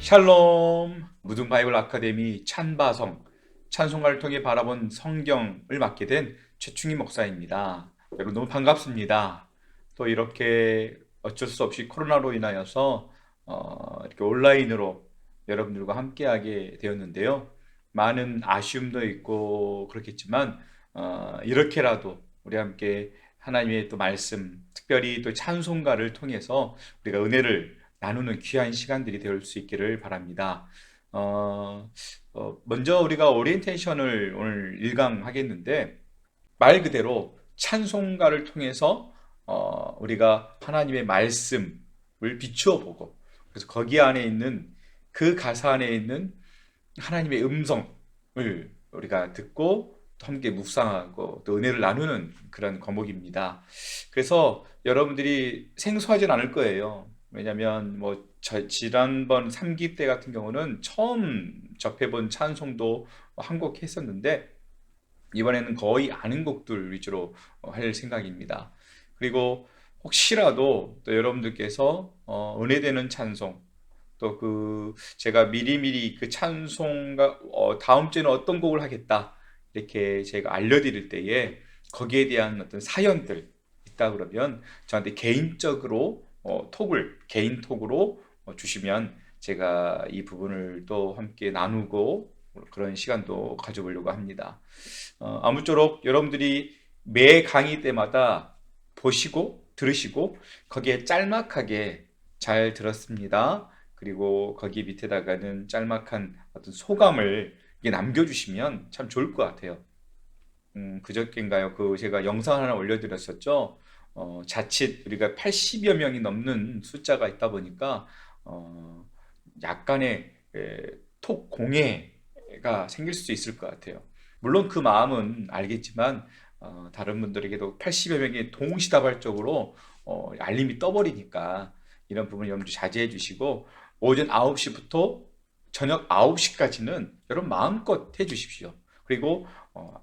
샬롬. 무등 바이블 아카데미 찬바성 찬송가를 통해 바라본 성경을 맡게 된 최충희 목사입니다. 여러분 너무 반갑습니다. 또 이렇게 어쩔 수 없이 코로나로 인하여서 이렇게 온라인으로 여러분들과 함께하게 되었는데요. 많은 아쉬움도 있고 그렇겠지만 이렇게라도 우리 함께 하나님의 또 말씀, 특별히 또 찬송가를 통해서 우리가 은혜를 나누는 귀한 시간들이 될 수 있기를 바랍니다. 먼저 우리가 오리엔테이션을 오늘 1강 하겠는데, 말 그대로 찬송가를 통해서 우리가 하나님의 말씀을 비추어 보고, 그래서 거기 안에 있는 그 가사 안에 있는 하나님의 음성을 우리가 듣고 또 함께 묵상하고 또 은혜를 나누는 그런 과목입니다. 그래서 여러분들이 생소하진 않을 거예요. 왜냐하면 뭐 지난번 3기 때 같은 경우는 처음 접해본 찬송도 한 곡 했었는데, 이번에는 거의 아는 곡들 위주로 할 생각입니다. 그리고 혹시라도 또 여러분들께서 은혜되는 찬송, 또 그 제가 미리미리 그 찬송가 다음 주에는 어떤 곡을 하겠다 이렇게 제가 알려드릴 때에 거기에 대한 어떤 사연들 있다 그러면 저한테 개인적으로 개인 톡으로 주시면 제가 이 부분을 또 함께 나누고 그런 시간도 가져보려고 합니다. 아무쪼록 여러분들이 매 강의 때마다 보시고 들으시고 거기에 짤막하게 잘 들었습니다. 그리고 거기 밑에다가는 짤막한 어떤 소감을 이게 남겨주시면 참 좋을 것 같아요. 그저께인가요? 그 제가 영상 하나 올려드렸었죠. 자칫 우리가 80여 명이 넘는 숫자가 있다 보니까 어, 약간의 톡 공해가 생길 수 있을 것 같아요. 물론 그 마음은 알겠지만 다른 분들에게도 80여 명이 동시다발적으로 알림이 떠버리니까 이런 부분 여러분들 자제해 주시고, 오전 9시부터 저녁 9시까지는 여러분 마음껏 해 주십시오. 그리고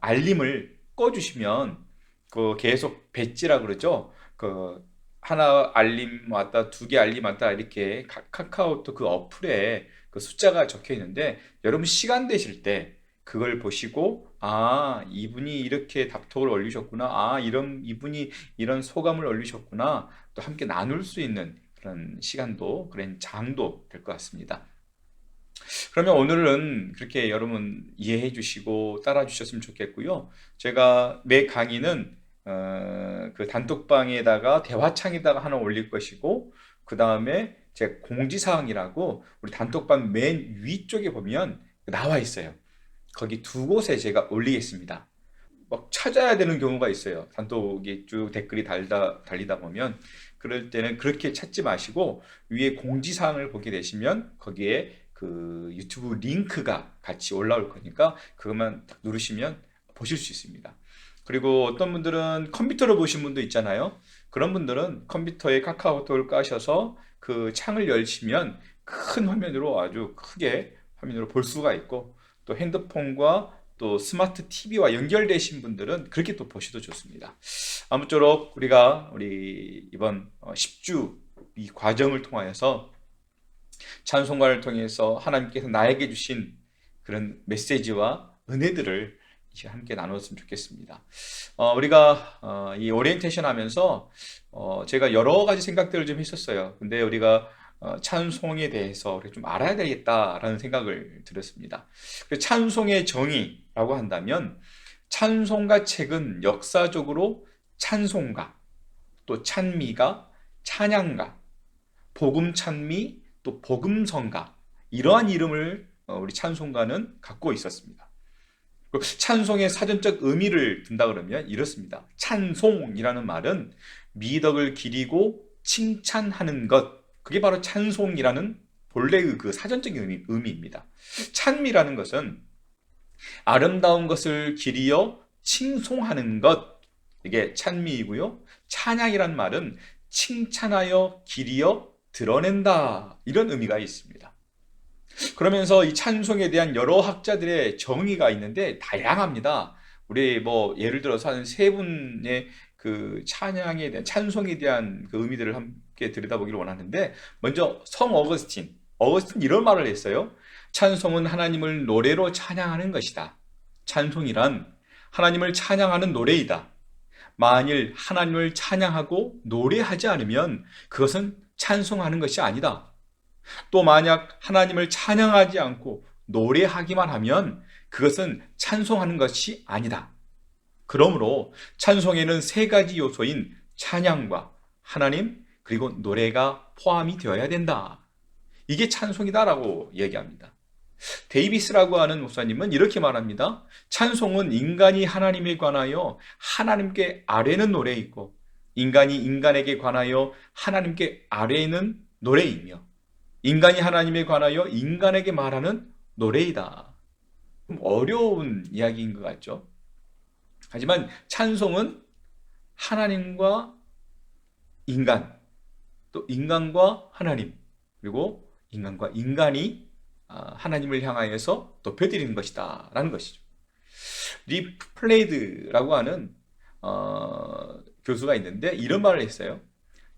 알림을 꺼주시면 그 계속 배지라 그러죠. 그 하나 알림 왔다, 두 개 알림 왔다 이렇게 카카오톡 그 어플에 그 숫자가 적혀 있는데, 여러분 시간 되실 때 그걸 보시고 아 이분이 이렇게 답톡을 올리셨구나, 아 이런 이분이 이런 소감을 올리셨구나, 또 함께 나눌 수 있는 그런 시간도 그런 장도 될 것 같습니다. 그러면 오늘은 그렇게 여러분 이해해 주시고 따라 주셨으면 좋겠고요. 제가 매 강의는 그 단톡방에다가 대화창에다가 하나 올릴 것이고, 그 다음에 제가 공지사항이라고 우리 단톡방 맨 위쪽에 보면 나와 있어요. 거기 두 곳에 제가 올리겠습니다. 막 찾아야 되는 경우가 있어요. 단톡에 쭉 댓글이 달리다 보면. 그럴 때는 그렇게 찾지 마시고 위에 공지사항을 보게 되시면 거기에 그 유튜브 링크가 같이 올라올 거니까 그것만 딱 누르시면 보실 수 있습니다. 그리고 어떤 분들은 컴퓨터로 보신 분도 있잖아요. 그런 분들은 컴퓨터에 카카오톡을 까셔서 그 창을 열시면 큰 화면으로 아주 크게 화면으로 볼 수가 있고, 또 핸드폰과 또 스마트 TV와 연결되신 분들은 그렇게 또 보셔도 좋습니다. 아무쪼록 우리 이번 10주 이 과정을 통하여서 찬송가를 통해서 하나님께서 나에게 주신 그런 메시지와 은혜들을 함께 나눴으면 좋겠습니다. 우리가 이 오리엔테이션 하면서 제가 여러 가지 생각들을 좀 했었어요. 근데 우리가 찬송에 대해서 좀 알아야 되겠다라는 생각을 들었습니다. 찬송의 정의라고 한다면, 찬송가 책은 역사적으로 찬송가, 또 찬미가, 찬양가, 복음 찬미, 또 복음성가, 이러한 이름을 우리 찬송가는 갖고 있었습니다. 찬송의 사전적 의미를 든다 그러면 이렇습니다. 찬송이라는 말은 미덕을 기리고 칭찬하는 것, 그게 바로 찬송이라는 본래의 그 사전적인 의미입니다. 찬미라는 것은 아름다운 것을 기리어 칭송하는 것, 이게 찬미이고요. 찬양이란 말은 칭찬하여 기리어 드러낸다, 이런 의미가 있습니다. 그러면서 이 찬송에 대한 여러 학자들의 정의가 있는데 다양합니다. 우리 뭐 예를 들어서 한 세 분의 그 찬양에 대한 찬송에 대한 그 의미들을 함께 들여다보기를 원하는데, 먼저 성 어거스틴, 어거스틴 이런 말을 했어요. 찬송은 하나님을 노래로 찬양하는 것이다. 찬송이란 하나님을 찬양하는 노래이다. 만일 하나님을 찬양하고 노래하지 않으면 그것은 찬송하는 것이 아니다. 또 만약 하나님을 찬양하지 않고 노래하기만 하면 그것은 찬송하는 것이 아니다. 그러므로 찬송에는 세 가지 요소인 찬양과 하나님 그리고 노래가 포함이 되어야 된다. 이게 찬송이다라고 얘기합니다. 데이비스라고 하는 목사님은 이렇게 말합니다. 찬송은 인간이 하나님에 관하여 하나님께 아뢰는 노래이고 인간이 인간에게 관하여 하나님께 아뢰는 노래이며 인간이 하나님에 관하여 인간에게 말하는 노래이다. 좀 어려운 이야기인 것 같죠? 하지만 찬송은 하나님과 인간, 또 인간과 하나님, 그리고 인간과 인간이 하나님을 향하여서 높여드리는 것이다 라는 것이죠. 리 플레이드라고 하는 교수가 있는데 이런 말을 했어요.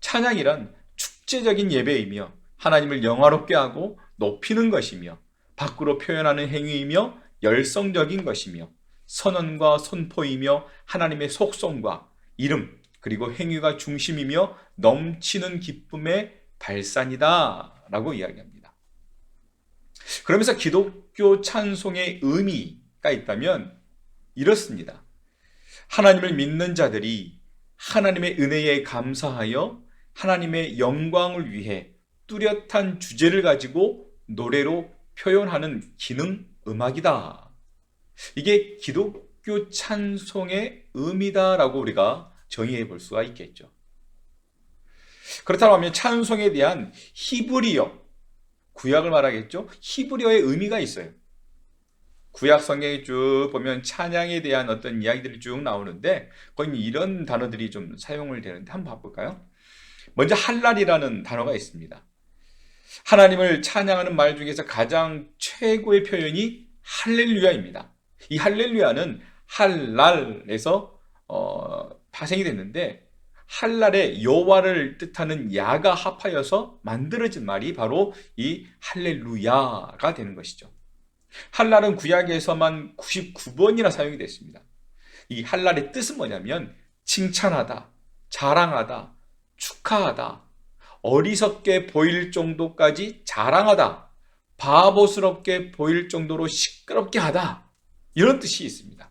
찬양이란 축제적인 예배이며 하나님을 영화롭게 하고 높이는 것이며 밖으로 표현하는 행위이며 열성적인 것이며 선언과 선포이며 하나님의 속성과 이름 그리고 행위가 중심이며 넘치는 기쁨의 발산이다 라고 이야기합니다. 그러면서 기독교 찬송의 의미가 있다면 이렇습니다. 하나님을 믿는 자들이 하나님의 은혜에 감사하여 하나님의 영광을 위해 뚜렷한 주제를 가지고 노래로 표현하는 기능 음악이다. 이게 기독교 찬송의 의미다라고 우리가 정의해 볼 수가 있겠죠. 그렇다면 찬송에 대한 히브리어, 구약을 말하겠죠. 히브리어의 의미가 있어요. 구약 성경에 쭉 보면 찬양에 대한 어떤 이야기들이 쭉 나오는데 거의 이런 단어들이 좀 사용을 되는데 한번 봐볼까요? 먼저 할랄이라는 단어가 있습니다. 하나님을 찬양하는 말 중에서 가장 최고의 표현이 할렐루야입니다. 이 할렐루야는 할랄에서 파생이 됐는데 할랄의 여호와를 뜻하는 야가 합하여서 만들어진 말이 바로 이 할렐루야가 되는 것이죠. 할랄은 구약에서만 99번이나 사용이 됐습니다. 이 할랄의 뜻은 뭐냐면 칭찬하다, 자랑하다, 축하하다, 어리석게 보일 정도까지 자랑하다, 바보스럽게 보일 정도로 시끄럽게 하다, 이런 뜻이 있습니다.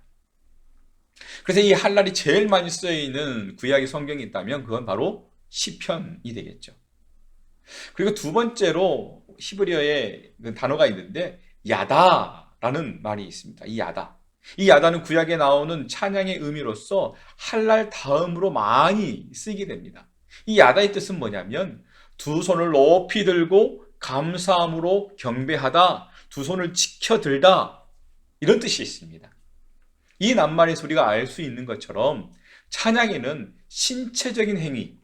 그래서 이 할랄이 제일 많이 쓰여 있는 구약의 성경이 있다면 그건 바로 시편이 되겠죠. 그리고 두 번째로 히브리어의 단어가 있는데 야다라는 말이 있습니다. 이 야다. 이 야다는 구약에 나오는 찬양의 의미로서 할랄 다음으로 많이 쓰이게 됩니다. 이 야다의 뜻은 뭐냐면 두 손을 높이 들고 감사함으로 경배하다, 두 손을 치켜 들다, 이런 뜻이 있습니다. 이 낱말에서 우리가 알 수 있는 것처럼 찬양에는 신체적인 행위,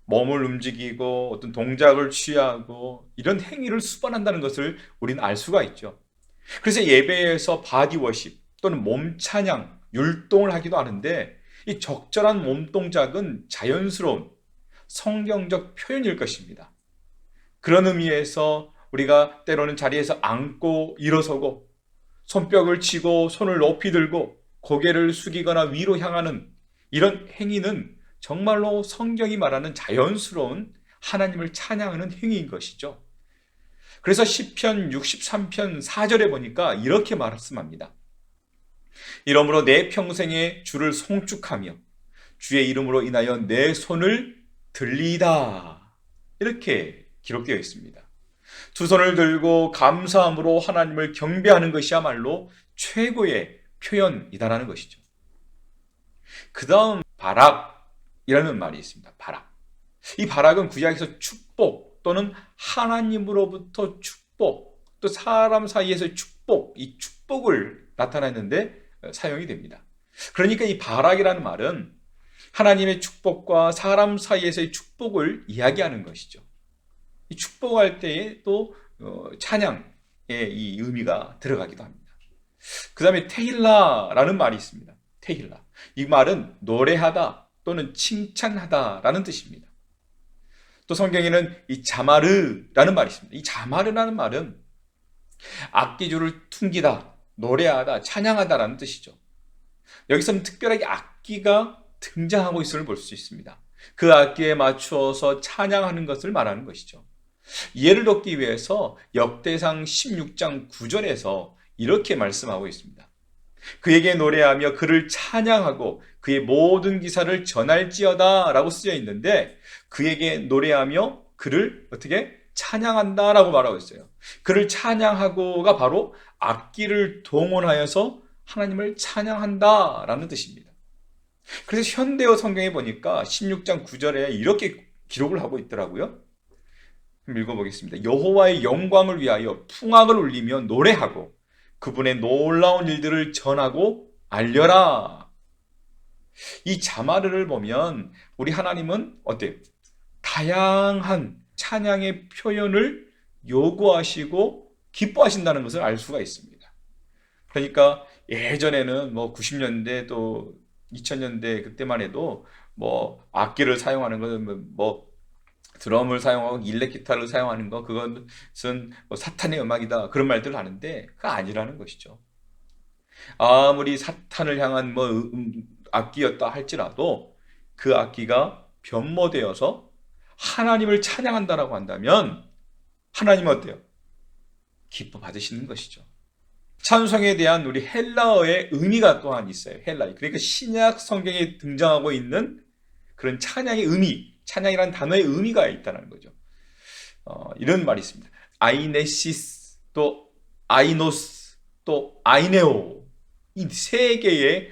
몸을 움직이고 어떤 동작을 취하고 이런 행위를 수반한다는 것을 우리는 알 수가 있죠. 그래서 예배에서 바디 워십 또는 몸 찬양, 율동을 하기도 하는데 이 적절한 몸 동작은 자연스러운 성경적 표현일 것입니다. 그런 의미에서 우리가 때로는 자리에서 앉고 일어서고 손뼉을 치고 손을 높이 들고 고개를 숙이거나 위로 향하는 이런 행위는 정말로 성경이 말하는 자연스러운 하나님을 찬양하는 행위인 것이죠. 그래서 시편 63편 4절에 보니까 이렇게 말씀합니다. 이러므로 내 평생에 주를 송축하며 주의 이름으로 인하여 내 손을 들리다, 이렇게 기록되어 있습니다. 두 손을 들고 감사함으로 하나님을 경배하는 것이야말로 최고의 표현이다라는 것이죠. 그 다음 바락이라는 말이 있습니다. 바락. 이 바락은 구약에서 축복 또는 하나님으로부터 축복, 또 사람 사이에서의 축복, 이 축복을 나타내는데 사용이 됩니다. 그러니까 이 바락이라는 말은 하나님의 축복과 사람 사이에서의 축복을 이야기하는 것이죠. 이 축복할 때에 또 찬양의 이 의미가 들어가기도 합니다. 그 다음에 테힐라라는 말이 있습니다. 테힐라. 이 말은 노래하다 또는 칭찬하다라는 뜻입니다. 또 성경에는 이 자마르라는 말이 있습니다. 이 자마르라는 말은 악기줄을 퉁기다, 노래하다, 찬양하다라는 뜻이죠. 여기서는 특별하게 악기가 등장하고 있음을 볼 수 있습니다. 그 악기에 맞추어서 찬양하는 것을 말하는 것이죠. 이해를 돕기 위해서 역대상 16장 9절에서 이렇게 말씀하고 있습니다. 그에게 노래하며 그를 찬양하고 그의 모든 기사를 전할지어다 라고 쓰여 있는데, 그에게 노래하며 그를 어떻게 찬양한다 라고 말하고 있어요. 그를 찬양하고가 바로 악기를 동원하여서 하나님을 찬양한다 라는 뜻입니다. 그래서 현대어 성경에 보니까 16장 9절에 이렇게 기록을 하고 있더라고요. 읽어보겠습니다. 여호와의 영광을 위하여 풍악을 울리며 노래하고 그분의 놀라운 일들을 전하고 알려라. 이 자마르를 보면 우리 하나님은 어때요? 다양한 찬양의 표현을 요구하시고 기뻐하신다는 것을 알 수가 있습니다. 그러니까 예전에는 90년대 또 2000년대 그때만 해도 악기를 사용하는 것은 드럼을 사용하고 일렉 기타를 사용하는 거, 그것은 사탄의 음악이다, 그런 말들을 하는데 그거 아니라는 것이죠. 아무리 사탄을 향한 악기였다 할지라도 그 악기가 변모되어서 하나님을 찬양한다라고 한다면 하나님은 어때요? 기뻐 받으시는 것이죠. 찬송에 대한 우리 헬라어의 의미가 또한 있어요. 헬라어. 그러니까 신약 성경에 등장하고 있는 그런 찬양의 의미, 찬양이라는 단어의 의미가 있다는 거죠. 이런 말이 있습니다. 아이네시스, 또 아이노스, 또 아이네오, 이 세 개의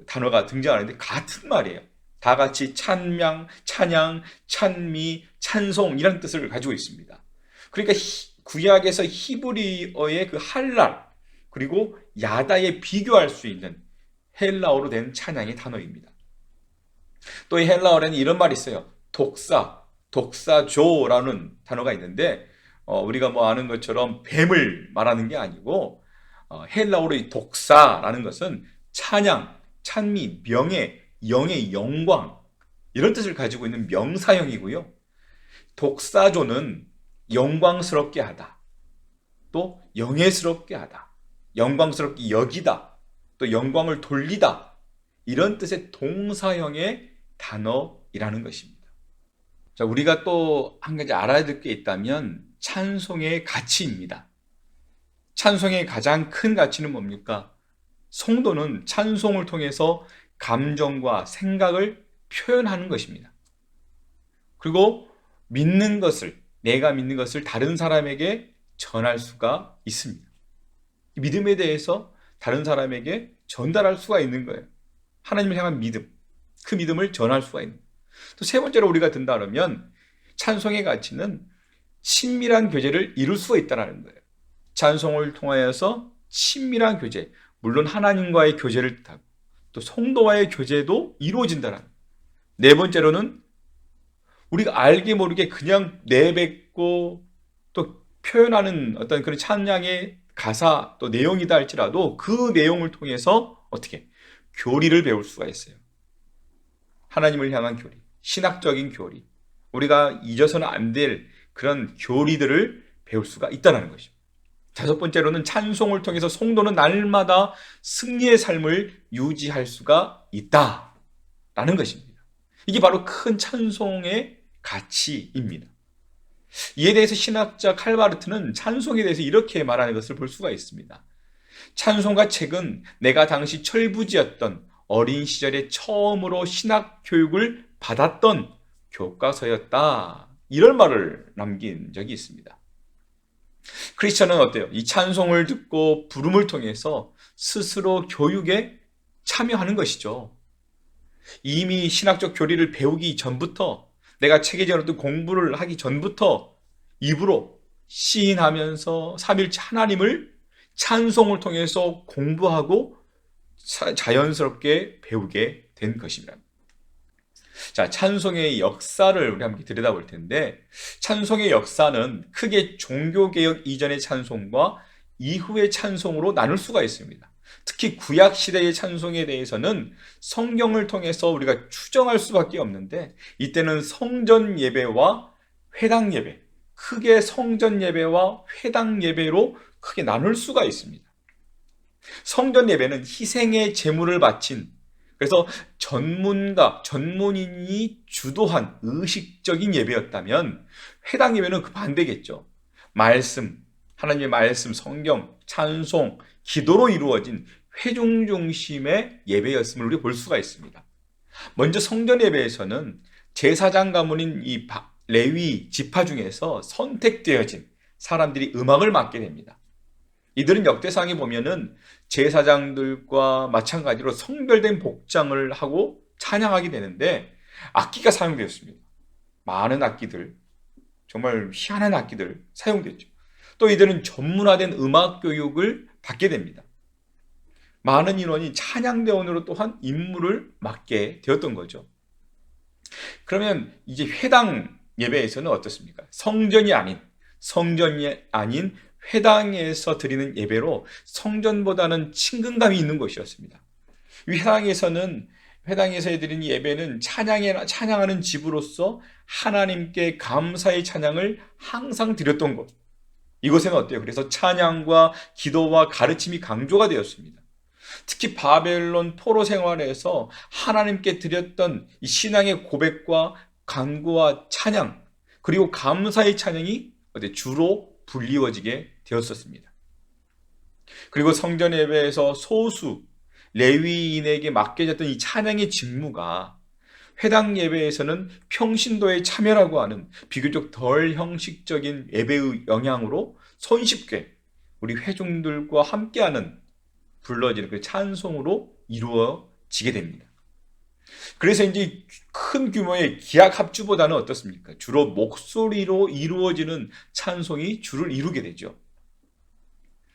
단어가 등장하는데 같은 말이에요. 다 같이 찬양, 찬미, 찬송이라는 뜻을 가지고 있습니다. 그러니까 구약에서 히브리어의 그 할랄 그리고 야다에 비교할 수 있는 헬라어로 된 찬양의 단어입니다. 또 이 헬라어에는 이런 말이 있어요. 독사조라는 단어가 있는데 우리가 아는 것처럼 뱀을 말하는 게 아니고 헬라어로 이 독사라는 것은 찬양, 찬미, 명예, 영의 영광 이런 뜻을 가지고 있는 명사형이고요. 독사조는 영광스럽게 하다, 또 영예스럽게 하다, 영광스럽게 여기다, 또 영광을 돌리다, 이런 뜻의 동사형의 단어이라는 것입니다. 자, 우리가 또 한 가지 알아야 될 게 있다면 찬송의 가치입니다. 찬송의 가장 큰 가치는 뭡니까? 성도는 찬송을 통해서 감정과 생각을 표현하는 것입니다. 그리고 내가 믿는 것을 다른 사람에게 전할 수가 있습니다. 믿음에 대해서 다른 사람에게 전달할 수가 있는 거예요. 하나님을 향한 믿음, 그 믿음을 전할 수가 있는 거예요. 또 세 번째로 우리가 든다면 찬송의 가치는 친밀한 교제를 이룰 수가 있다는 거예요. 찬송을 통하여서 친밀한 교제, 물론 하나님과의 교제를 뜻하고 또 성도와의 교제도 이루어진다는 거예요. 네 번째로는 우리가 알게 모르게 그냥 내뱉고 또 표현하는 어떤 그런 찬양의 가사 또 내용이다 할지라도 그 내용을 통해서 어떻게 교리를 배울 수가 있어요. 하나님을 향한 교리, 신학적인 교리, 우리가 잊어서는 안 될 그런 교리들을 배울 수가 있다는 것입니다. 다섯 번째로는 찬송을 통해서 성도는 날마다 승리의 삶을 유지할 수가 있다라는 것입니다. 이게 바로 큰 찬송의 가치입니다. 이에 대해서 신학자 칼바르트는 찬송에 대해서 이렇게 말하는 것을 볼 수가 있습니다. 찬송가 책은 내가 당시 철부지였던 어린 시절에 처음으로 신학 교육을 받았던 교과서였다. 이런 말을 남긴 적이 있습니다. 크리스천은 어때요? 이 찬송을 듣고 부름을 통해서 스스로 교육에 참여하는 것이죠. 이미 신학적 교리를 배우기 전부터, 내가 체계적으로 공부를 하기 전부터 입으로 시인하면서 삼일체 하나님을 찬송을 통해서 공부하고 자연스럽게 배우게 된 것입니다. 자, 찬송의 역사를 우리 함께 들여다볼 텐데, 찬송의 역사는 크게 종교개혁 이전의 찬송과 이후의 찬송으로 나눌 수가 있습니다. 특히 구약 시대의 찬송에 대해서는 성경을 통해서 우리가 추정할 수밖에 없는데, 이때는 성전 예배와 회당 예배, 크게 성전 예배와 회당 예배로 크게 나눌 수가 있습니다. 성전 예배는 희생의 제물을 바친, 그래서 전문인이 주도한 의식적인 예배였다면, 회당 예배는 그 반대겠죠. 하나님의 말씀, 성경, 찬송, 기도로 이루어진 회중 중심의 예배였음을 우리 볼 수가 있습니다. 먼저 성전 예배에서는 제사장 가문인 이 레위 지파 중에서 선택되어진 사람들이 음악을 맡게 됩니다. 이들은 역대상에 보면은 제사장들과 마찬가지로 성별된 복장을 하고 찬양하게 되는데, 악기가 사용되었습니다. 많은 악기들, 정말 희한한 악기들 사용됐죠. 또 이들은 전문화된 음악 교육을 받게 됩니다. 많은 인원이 찬양대원으로 또한 임무를 맡게 되었던 거죠. 그러면 이제 회당 예배에서는 어떻습니까? 성전이 아닌 회당에서 드리는 예배로 성전보다는 친근감이 있는 것이었습니다. 회당에서 드리는 예배는 찬양하는 집으로서 하나님께 감사의 찬양을 항상 드렸던 것. 이곳에는 어때요? 그래서 찬양과 기도와 가르침이 강조가 되었습니다. 특히 바벨론 포로 생활에서 하나님께 드렸던 이 신앙의 고백과 간구와 찬양, 그리고 감사의 찬양이 주로 불리워지게 되었었습니다. 그리고 성전 예배에서 소수 레위인에게 맡겨졌던 이 찬양의 직무가 회당 예배에서는 평신도에 참여라고 하는 비교적 덜 형식적인 예배의 영향으로 손쉽게 우리 회중들과 함께하는 불러지는 그 찬송으로 이루어지게 됩니다. 그래서 이제 큰 규모의 기악 합주보다는 어떻습니까? 주로 목소리로 이루어지는 찬송이 주를 이루게 되죠.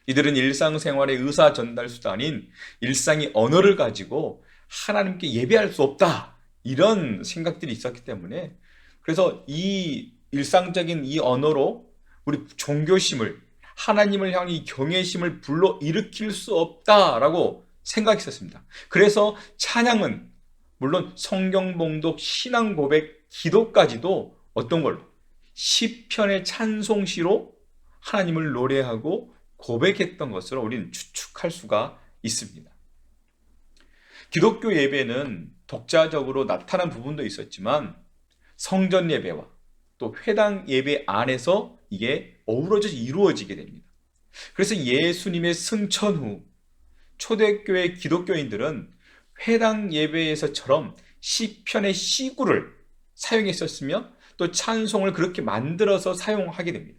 이들은 일상생활의 의사 전달 수단인 일상의 언어를 가지고 하나님께 예배할 수 없다, 이런 생각들이 있었기 때문에, 그래서 이 일상적인 이 언어로 우리 종교심을, 하나님을 향한 이 경외심을 불러 일으킬 수 없다라고 생각했었습니다. 그래서 찬양은 물론 성경 봉독, 신앙 고백, 기도까지도 어떤 걸로? 시편의 찬송시로 하나님을 노래하고 고백했던 것으로 우리는 추측할 수가 있습니다. 기독교 예배는 독자적으로 나타난 부분도 있었지만 성전 예배와 또 회당 예배 안에서 이게 어우러져 이루어지게 됩니다. 그래서 예수님의 승천 후 초대교회 기독교인들은 회당 예배에서처럼 시편의 시구를 사용했었으며 또 찬송을 그렇게 만들어서 사용하게 됩니다.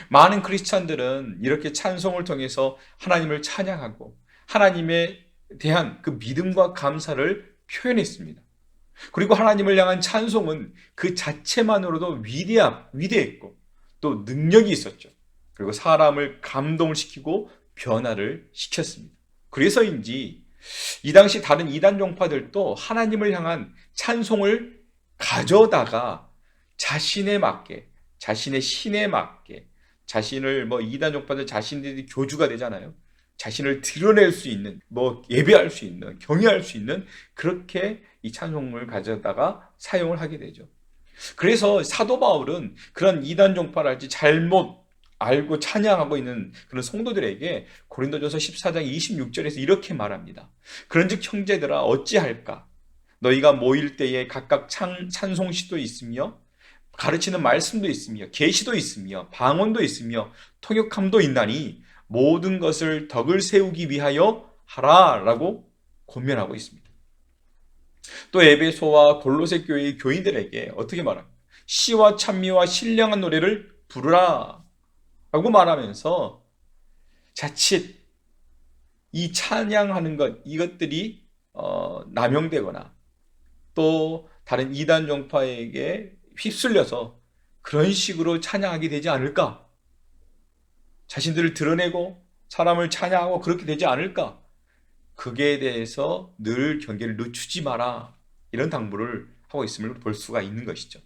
많은 크리스찬들은 이렇게 찬송을 통해서 하나님을 찬양하고 하나님에 대한 그 믿음과 감사를 표현했습니다. 그리고 하나님을 향한 찬송은 그 자체만으로도 위대했고 또 능력이 있었죠. 그리고 사람을 감동을 시키고 변화를 시켰습니다. 그래서인지 이 당시 다른 이단 종파들도 하나님을 향한 찬송을 가져다가 자신에 맞게, 자신의 신에 맞게, 자신을 이단 종파들 자신들이 교주가 되잖아요. 자신을 드러낼 수 있는, 예배할 수 있는, 경외할 수 있는, 그렇게 이 찬송을 가져다가 사용을 하게 되죠. 그래서 사도 바울은 그런 이단 종파랄지 잘못 알고 찬양하고 있는 그런 성도들에게 고린도전서 14장 26절에서 이렇게 말합니다. 그런즉 형제들아 어찌할까? 너희가 모일 때에 각각 찬송시도 있으며 가르치는 말씀도 있으며 계시도 있으며 방언도 있으며 통역함도 있나니 모든 것을 덕을 세우기 위하여 하라라고 권면하고 있습니다. 또 에베소와 골로새 교회의 교인들에게 어떻게 말합니까? 시와 찬미와 신령한 노래를 부르라 라고 말하면서 자칫 이 찬양하는 이것들이 남용되거나 또 다른 이단 종파에게 휩쓸려서 그런 식으로 찬양하게 되지 않을까? 자신들을 드러내고 사람을 찬양하고 그렇게 되지 않을까? 그게 대해서 늘 경계를 늦추지 마라, 이런 당부를 하고 있음을 볼 수가 있는 것이죠.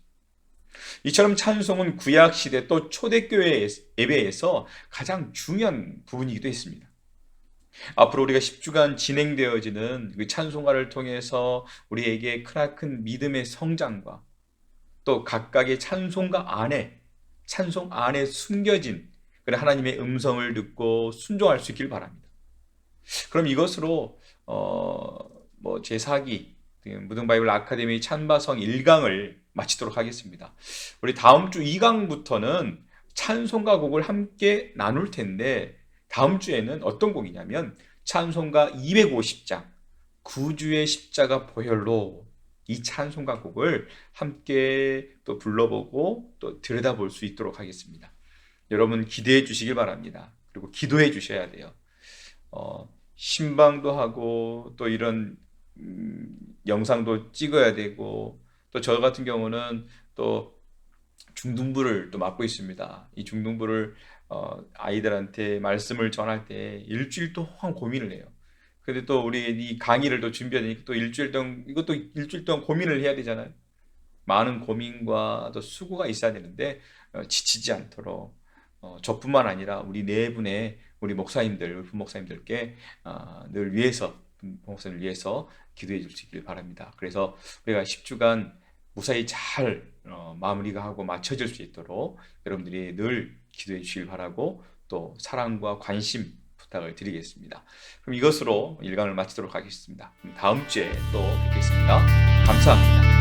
이처럼 찬송은 구약시대 또 초대교회 예배에서 가장 중요한 부분이기도 했습니다. 앞으로 우리가 10주간 진행되어지는 그 찬송가를 통해서 우리에게 크나큰 믿음의 성장과 또 각각의 찬송 안에 숨겨진 그런 하나님의 음성을 듣고 순종할 수 있길 바랍니다. 그럼 이것으로 제4기 무등 바이블 아카데미 찬바성 1강을 마치도록 하겠습니다. 우리 다음 주 2강부터는 찬송가 곡을 함께 나눌 텐데 다음 주에는 어떤 곡이냐면 찬송가 250장 구주의 십자가 보혈로 이 찬송가 곡을 함께 또 불러보고 또 들여다볼 수 있도록 하겠습니다. 여러분 기대해 주시길 바랍니다. 그리고 기도해 주셔야 돼요. 신방도 하고 또 이런 영상도 찍어야 되고 또 저 같은 경우는 또 중등부를 또 맡고 있습니다. 이 중등부를 아이들한테 말씀을 전할 때 일주일 동안 고민을 해요. 근데 또 우리 이 강의를 또 준비하니까 또 일주일 동안 이것도 일주일 동안 고민을 해야 되잖아요. 많은 고민과 또 수고가 있어야 되는데 지치지 않도록 저뿐만 아니라 우리 네 분의 우리 목사님들, 부목사님들께 늘 위해서 부목사님을 위해서 기도해 줄 수 있기를 바랍니다. 그래서 우리가 10주간 무사히 잘 마무리가 하고 마쳐질 수 있도록 여러분들이 늘 기도해 주시길 바라고 또 사랑과 관심 부탁을 드리겠습니다. 그럼 이것으로 일강을 마치도록 하겠습니다. 다음 주에 또 뵙겠습니다. 감사합니다.